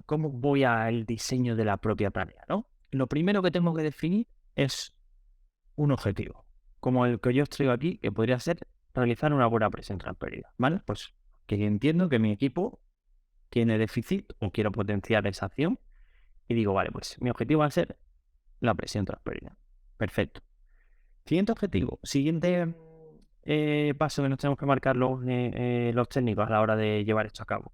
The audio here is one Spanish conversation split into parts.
cómo voy al diseño de la propia tarea, ¿no? Lo primero que tengo que definir es un objetivo, como el que yo os traigo aquí, que podría ser realizar una buena presión transferida, ¿vale? Pues que entiendo que mi equipo tiene déficit o quiero potenciar esa acción y digo, vale, pues mi objetivo va a ser la presión transferida. Perfecto. Siguiente objetivo, siguiente paso que nos tenemos que marcar los técnicos a la hora de llevar esto a cabo.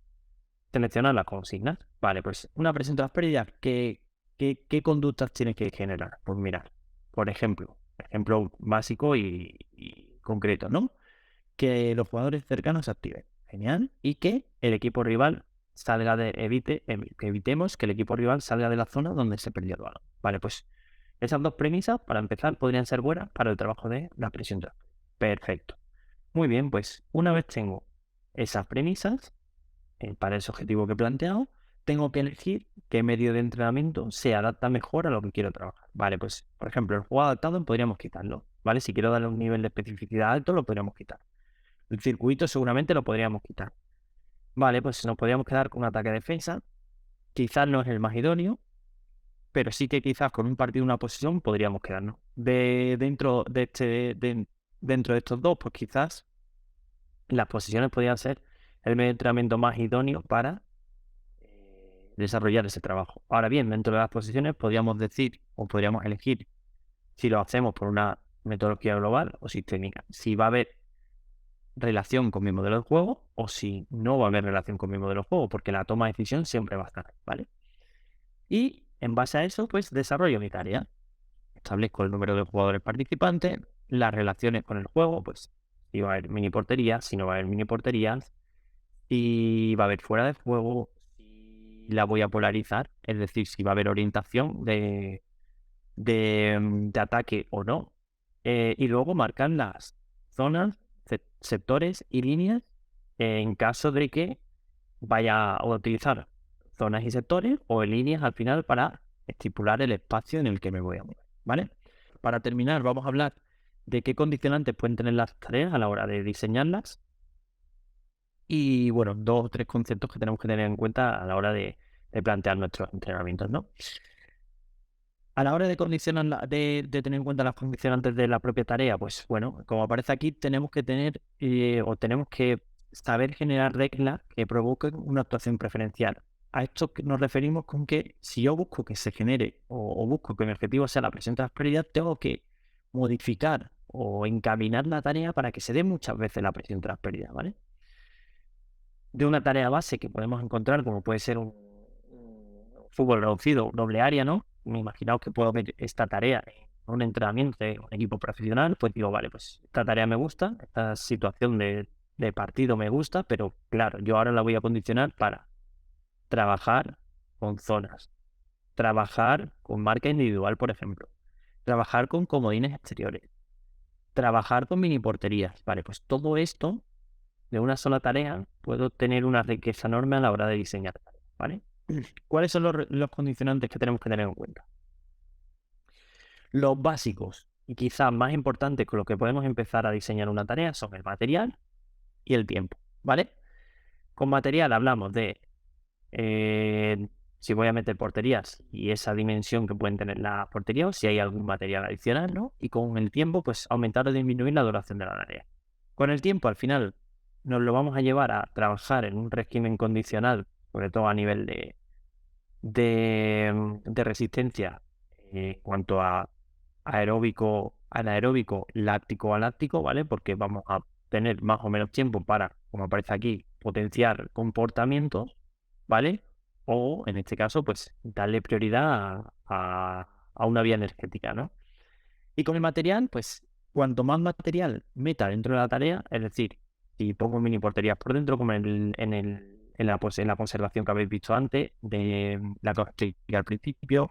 Seleccionar las consignas. Vale, pues una presión transferida, ¿qué conductas tienes que generar? Pues mirar, por ejemplo básico y concreto, ¿no? Que los jugadores cercanos se activen. Genial. Y que el equipo rival que evitemos que el equipo rival salga de la zona donde se perdió el balón. Vale, pues esas dos premisas, para empezar, podrían ser buenas para el trabajo de la presión transferida. Perfecto. Muy bien, pues una vez tengo esas premisas, para ese objetivo que he planteado, tengo que elegir qué medio de entrenamiento se adapta mejor a lo que quiero trabajar. Vale, pues, por ejemplo, el juego adaptado podríamos quitarlo, ¿vale? Si quiero darle un nivel de especificidad alto, lo podríamos quitar. El circuito seguramente lo podríamos quitar. Vale, pues nos podríamos quedar con un ataque-defensa. Quizás no es el más idóneo, pero sí que quizás con un partido y una posición podríamos quedarnos. Dentro de estos dos, pues quizás las posiciones podrían ser el medio de entrenamiento más idóneo para desarrollar ese trabajo. Ahora bien, dentro de las posiciones podríamos decir o podríamos elegir si lo hacemos por una metodología global o sistémica, si va a haber relación con mi modelo de juego o si no va a haber relación con mi modelo de juego, porque la toma de decisión siempre va a estar ahí, ¿vale? Y en base a eso, pues desarrollo mi tarea. Establezco el número de jugadores participantes, las relaciones con el juego, pues si va a haber mini porterías, si no va a haber mini porterías, si va a haber fuera de juego, si la voy a polarizar, es decir, si va a haber orientación de ataque o no. Y luego marcar las zonas, sectores y líneas en caso de que vaya a utilizar zonas y sectores o en líneas al final para estipular el espacio en el que me voy a mover, ¿vale? Para terminar, vamos a hablar de qué condicionantes pueden tener las tareas a la hora de diseñarlas y, bueno, 2 o 3 conceptos que tenemos que tener en cuenta a la hora de plantear nuestros entrenamientos, ¿no? A la hora de de tener en cuenta las condicionantes de la propia tarea, pues bueno, como aparece aquí, tenemos que tener o tenemos que saber generar reglas que provoquen una actuación preferencial. A esto nos referimos con que si yo busco que se genere o busco que mi objetivo sea la presión de prosperidad, tengo que modificar o encaminar la tarea para que se dé muchas veces la presión de prosperidad, ¿vale? De una tarea base que podemos encontrar, como puede ser un fútbol reducido, doble área, ¿no? Me imagino que puedo ver esta tarea en un entrenamiento de un equipo profesional, pues digo, vale, pues esta tarea me gusta, esta situación de partido me gusta, pero claro, yo ahora la voy a condicionar para trabajar con zonas, trabajar con marca individual, por ejemplo, trabajar con comodines exteriores, trabajar con mini porterías, vale, pues todo esto de una sola tarea, puedo tener una riqueza enorme a la hora de diseñar, ¿vale? ¿Cuáles son los condicionantes que tenemos que tener en cuenta? Los básicos y quizás más importantes con los que podemos empezar a diseñar una tarea son el material y el tiempo, ¿vale? Con material hablamos de si voy a meter porterías y esa dimensión que pueden tener las porterías o si hay algún material adicional, ¿no? Y con el tiempo, pues aumentar o disminuir la duración de la tarea. Con el tiempo, al final, nos lo vamos a llevar a trabajar en un régimen condicional, sobre todo a nivel de resistencia, en cuanto a anaeróbico, láctico a láctico, ¿vale? Porque vamos a tener más o menos tiempo para, como aparece aquí, potenciar comportamientos, ¿vale? O, en este caso, pues darle prioridad a una vía energética, ¿no? Y con el material, pues cuanto más material meta dentro de la tarea, es decir, si pongo mini porterías por dentro, como en la conservación que habéis visto antes, de la que os expliqué al principio,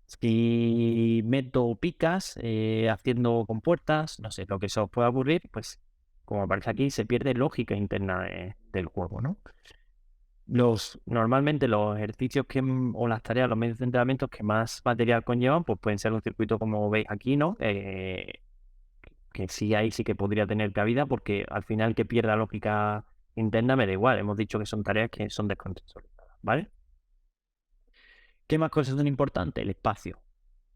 si meto picas haciendo compuertas, no sé, lo que se os pueda ocurrir, pues como aparece aquí, se pierde lógica interna del juego, ¿no? Normalmente los ejercicios o las tareas, los medios de entrenamiento que más material conllevan, pues pueden ser un circuito como veis aquí, ¿no? Que sí, ahí sí que podría tener cabida, porque al final que pierda lógica interna me da igual. Hemos dicho que son tareas que son descontextualizadas. ¿vale? ¿Qué más cosas son importantes? El espacio.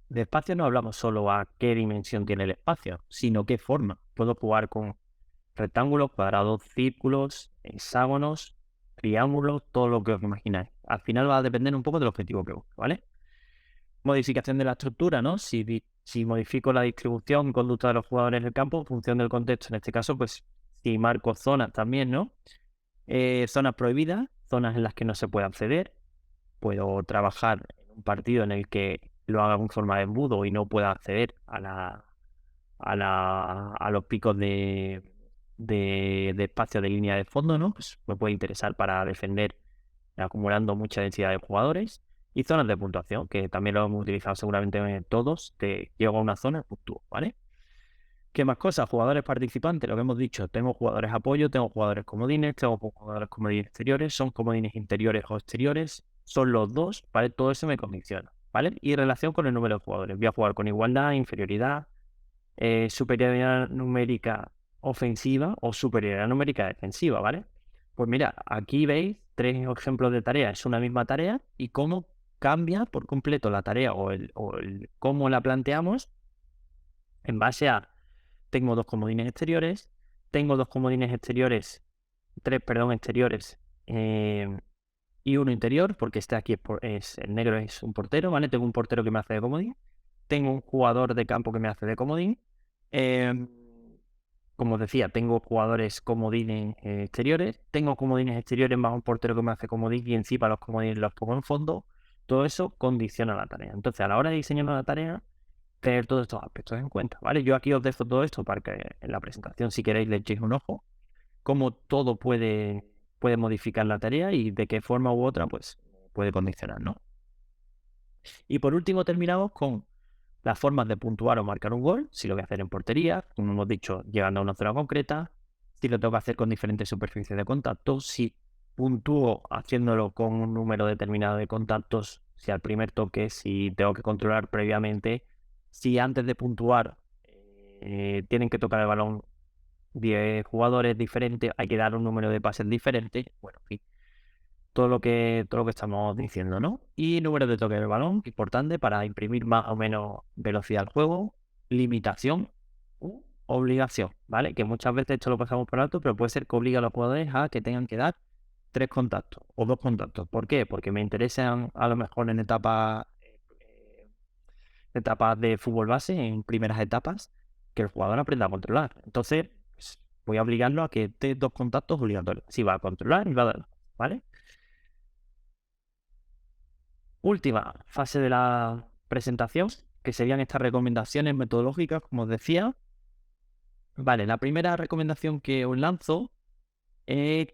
De espacio no hablamos solo a qué dimensión tiene el espacio, sino qué forma. Puedo jugar con rectángulos, cuadrados, círculos, hexágonos, triángulos, todo lo que os imagináis. Al final va a depender un poco del objetivo que busque, ¿vale? Modificación de la estructura, ¿no? Si modifico la distribución y conducta de los jugadores en el campo en función del contexto, en este caso, pues si marco zonas también, ¿no? Zonas prohibidas, zonas en las que no se puede acceder. Puedo trabajar en un partido en el que lo haga en forma de embudo y no pueda acceder a los picos de espacio de línea de fondo, ¿no? Pues me puede interesar para defender acumulando mucha densidad de jugadores. Y zonas de puntuación, que también lo hemos utilizado seguramente todos. Te llego a una zona, puntúo, ¿vale? ¿Qué más cosas? Jugadores participantes, lo que hemos dicho. Tengo jugadores apoyo, tengo jugadores comodines, tengo jugadores comodines exteriores, son comodines interiores o exteriores, son los dos, ¿vale? Todo eso me condiciona, ¿vale? Y relación con el número de jugadores. Voy a jugar con igualdad, inferioridad, superioridad numérica ofensiva o superioridad numérica defensiva, ¿vale? Pues mira, aquí veis 3 ejemplos de tarea. Es una misma tarea y cómo cambia por completo la tarea o el cómo la planteamos en base a tengo 2 comodines exteriores, tengo 2 comodines exteriores, 3, perdón, exteriores, y uno interior, porque este aquí el negro es un portero, ¿vale? Tengo un portero que me hace de comodín, tengo un jugador de campo que me hace de comodín, em, como os decía, tengo jugadores comodines exteriores, tengo comodines exteriores más un portero que me hace comodín y encima los comodines los pongo en fondo. Todo eso condiciona la tarea. Entonces, a la hora de diseñar la tarea, tener todos estos aspectos en cuenta, ¿vale? Yo aquí os dejo todo esto para que en la presentación, si queréis, le echéis un ojo, cómo todo puede modificar la tarea y de qué forma u otra, pues, puede condicionar, ¿no? Y por último, terminamos con las formas de puntuar o marcar un gol, si lo voy a hacer en portería, como hemos dicho, llegando a una zona concreta, si lo tengo que hacer con diferentes superficies de contacto, si puntúo haciéndolo con un número determinado de contactos, si al primer toque, si tengo que controlar previamente, si antes de puntuar tienen que tocar el balón 10 jugadores diferentes, hay que dar un número de pases diferente, bueno, en fin, todo lo que estamos diciendo, ¿no? Y número de toque del balón, importante para imprimir más o menos velocidad al juego, limitación u obligación, ¿vale? Que muchas veces esto lo pasamos por alto, pero puede ser que obligue a los jugadores a que tengan que dar 3 contactos o 2 contactos. ¿Por qué? Porque me interesan a lo mejor en etapas de fútbol base, en primeras etapas, que el jugador aprenda a controlar. Entonces, pues, voy a obligarlo a que dé 2 contactos obligatorios. Si va a controlar y va a dar, ¿vale? Última fase de la presentación, que serían estas recomendaciones metodológicas, como os decía. Vale, la primera recomendación que os lanzo es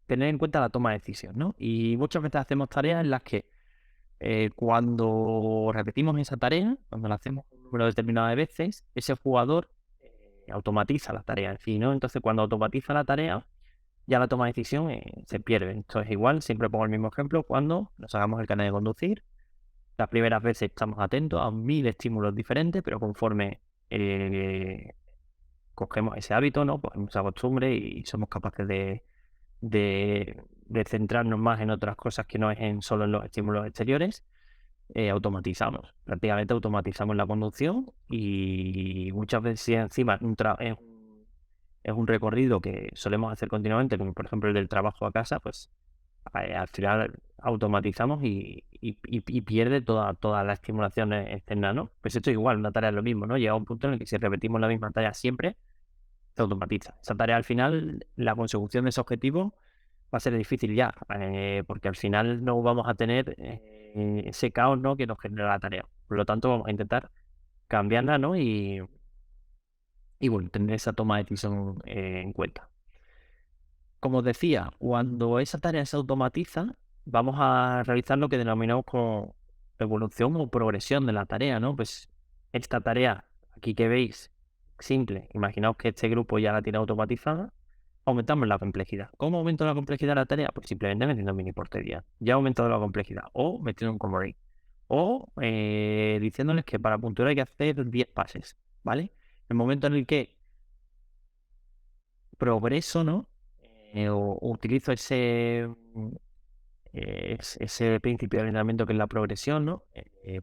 tener en cuenta la toma de decisión, ¿no? Y muchas veces hacemos tareas en las que cuando repetimos esa tarea, cuando la hacemos un número determinado de veces, ese jugador automatiza la tarea en sí, ¿no? Entonces, cuando automatiza la tarea, ya la toma de decisión se pierde. Esto es igual, siempre pongo el mismo ejemplo, cuando nos hagamos el carnet de conducir. Las primeras veces estamos atentos a 1000 estímulos diferentes, pero conforme cogemos ese hábito, ¿no? Cogemos esa costumbre y somos capaces de centrarnos más en otras cosas que no es solo en los estímulos exteriores, automatizamos. Prácticamente automatizamos la conducción y muchas veces si encima es un recorrido que solemos hacer continuamente, como por ejemplo el del trabajo a casa, pues al final automatizamos y pierde toda la estimulación externa, ¿no? Pues esto es igual, una tarea es lo mismo, ¿no? Llega un punto en el que si repetimos la misma tarea siempre, se automatiza. Esa tarea al final, la consecución de ese objetivo va a ser difícil ya, porque al final no vamos a tener ese caos, ¿no? Que nos genera la tarea. Por lo tanto, vamos a intentar cambiarla, ¿no? Y bueno, tener esa toma de decisión en cuenta. Como os decía, cuando esa tarea se automatiza, vamos a realizar lo que denominamos como evolución o progresión de la tarea, ¿no? Pues esta tarea, aquí que veis, simple, imaginaos que este grupo ya la tiene automatizada, aumentamos la complejidad. ¿Cómo aumento la complejidad de la tarea? Pues simplemente metiendo mini portería. Ya ha aumentado la complejidad. O metiendo un comodín. O diciéndoles que para puntuar hay que hacer 10 pases, ¿vale? El momento en el que progreso, ¿no? O utilizo ese principio del entrenamiento que es la progresión, ¿no?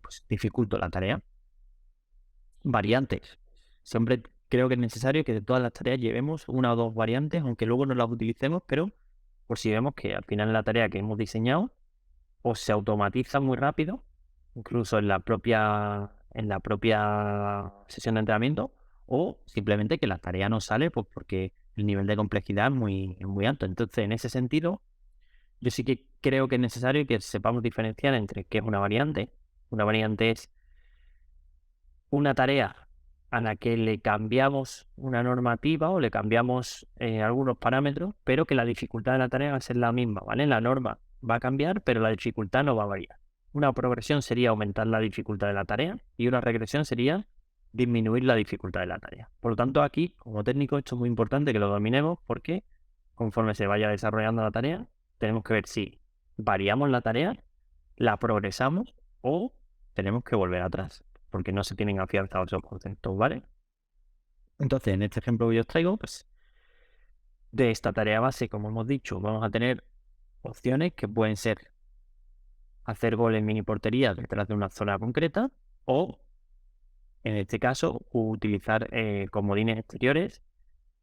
Pues dificulto la tarea. Variantes. Siempre creo que es necesario que de todas las tareas llevemos una o dos variantes, aunque luego no las utilicemos, pero por si vemos que al final la tarea que hemos diseñado o se automatiza muy rápido, incluso en la propia sesión de entrenamiento, o simplemente que la tarea no sale pues porque el nivel de complejidad es muy alto. Entonces, en ese sentido, yo sí que creo que es necesario que sepamos diferenciar entre qué es una variante. Una variante es una tarea a la que le cambiamos una normativa o le cambiamos algunos parámetros, pero que la dificultad de la tarea va a ser la misma, ¿vale? La norma va a cambiar, pero la dificultad no va a variar. Una progresión sería aumentar la dificultad de la tarea y una regresión sería disminuir la dificultad de la tarea. Por lo tanto, aquí, como técnico, esto es muy importante que lo dominemos porque conforme se vaya desarrollando la tarea, tenemos que ver si variamos la tarea, la progresamos o tenemos que volver atrás porque no se tienen afianzados esos conceptos, ¿vale? Entonces, en este ejemplo que yo os traigo, pues de esta tarea base, como hemos dicho, vamos a tener opciones que pueden ser hacer gol en mini portería detrás de una zona concreta o, en este caso, utilizar comodines exteriores.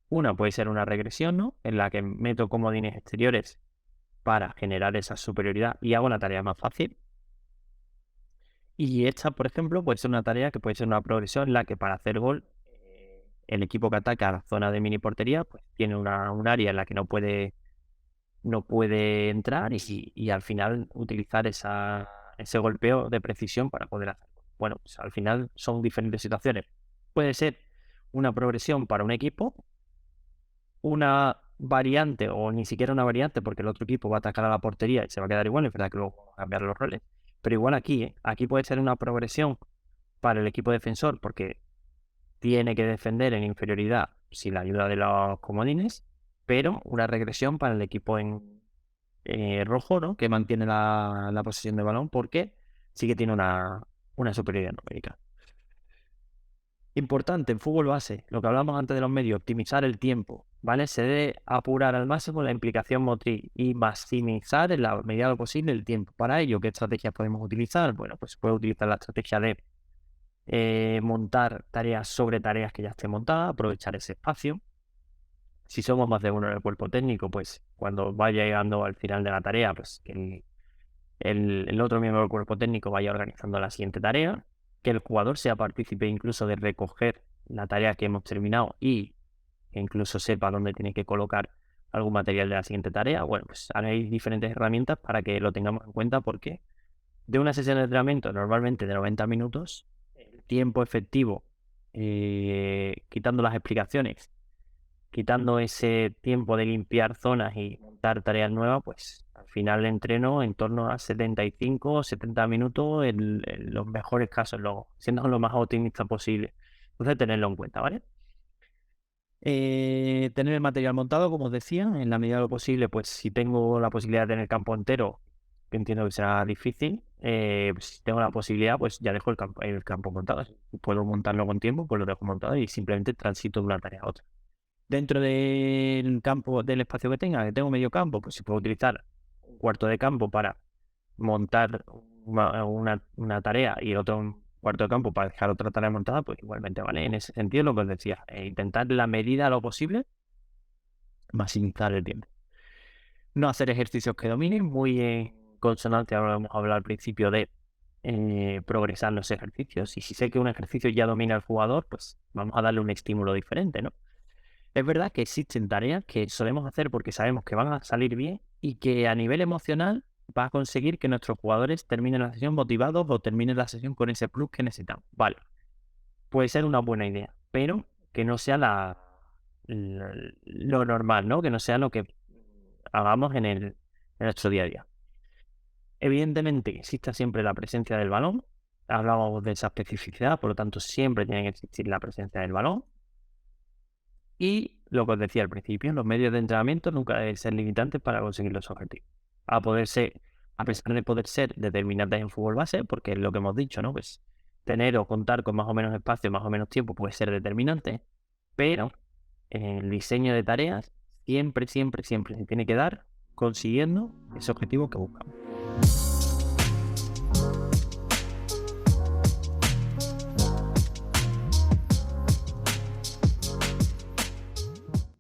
Una puede ser una regresión, ¿no? En la que meto comodines exteriores para generar esa superioridad y hago la tarea más fácil. Y esta, por ejemplo, puede ser una tarea que puede ser una progresión en la que para hacer gol el equipo que ataca a la zona de mini portería pues tiene un área en la que no puede entrar y al final utilizar ese golpeo de precisión para poder hacer. Bueno, pues al final son diferentes situaciones. Puede ser una progresión para un equipo, una variante o ni siquiera una variante porque el otro equipo va a atacar a la portería y se va a quedar igual, es verdad que luego vamos a cambiar los roles, pero igual aquí puede ser una progresión para el equipo defensor porque tiene que defender en inferioridad sin la ayuda de los comodines, pero una regresión para el equipo en rojo, ¿no? Que mantiene la posesión de balón porque sí que tiene una superioridad numérica. Importante en fútbol base, lo que hablamos antes de los medios, optimizar el tiempo, ¿vale? Se debe apurar al máximo la implicación motriz y maximizar en la medida de lo posible el tiempo. Para ello, ¿qué estrategias podemos utilizar? Bueno, pues se puede utilizar la estrategia de montar tareas sobre tareas que ya estén montadas, aprovechar ese espacio. Si somos más de uno en el cuerpo técnico, pues cuando vaya llegando al final de la tarea, pues que el otro miembro del cuerpo técnico vaya organizando la siguiente tarea, que el jugador sea partícipe incluso de recoger la tarea que hemos terminado y que incluso sepa dónde tiene que colocar algún material de la siguiente tarea. Bueno, pues ahora hay diferentes herramientas para que lo tengamos en cuenta porque de una sesión de entrenamiento normalmente de 90 minutos, el tiempo efectivo, quitando las explicaciones, quitando ese tiempo de limpiar zonas y montar tareas nuevas, pues al final entreno en torno a 75 o 70 minutos en los mejores casos, luego, siendo lo más optimista posible. Entonces, tenerlo en cuenta, ¿vale? Tener el material montado, como os decía, en la medida de lo posible, pues si tengo la posibilidad de tener campo entero, que entiendo que será difícil, pues, si tengo la posibilidad, pues ya dejo el campo montado. Si puedo montarlo con tiempo, pues lo dejo montado y simplemente transito de una tarea a otra. Dentro del campo, del espacio que tengo medio campo, pues si puedo utilizar un cuarto de campo para montar una tarea y otro cuarto de campo para dejar otra tarea montada, pues igualmente, ¿vale? En ese sentido, lo que os decía, intentar la medida lo posible, maximizar el tiempo. No hacer ejercicios que dominen, muy en consonante, ahora vamos a hablar al principio de progresar los ejercicios. Y si sé que un ejercicio ya domina el jugador, pues vamos a darle un estímulo diferente, ¿no? Es verdad que existen tareas que solemos hacer porque sabemos que van a salir bien y que a nivel emocional va a conseguir que nuestros jugadores terminen la sesión motivados o terminen la sesión con ese plus que necesitan. Vale, puede ser una buena idea, pero que no sea lo normal, ¿no? Que no sea lo que hagamos en nuestro día a día. Evidentemente, exista siempre la presencia del balón. Hablábamos de esa especificidad, por lo tanto, siempre tiene que existir la presencia del balón. Y lo que os decía al principio, los medios de entrenamiento nunca deben ser limitantes para conseguir los objetivos. A pesar de poder ser determinantes en fútbol base, porque es lo que hemos dicho, ¿no? Pues tener o contar con más o menos espacio, más o menos tiempo puede ser determinante, pero en el diseño de tareas siempre se tiene que dar consiguiendo ese objetivo que buscamos.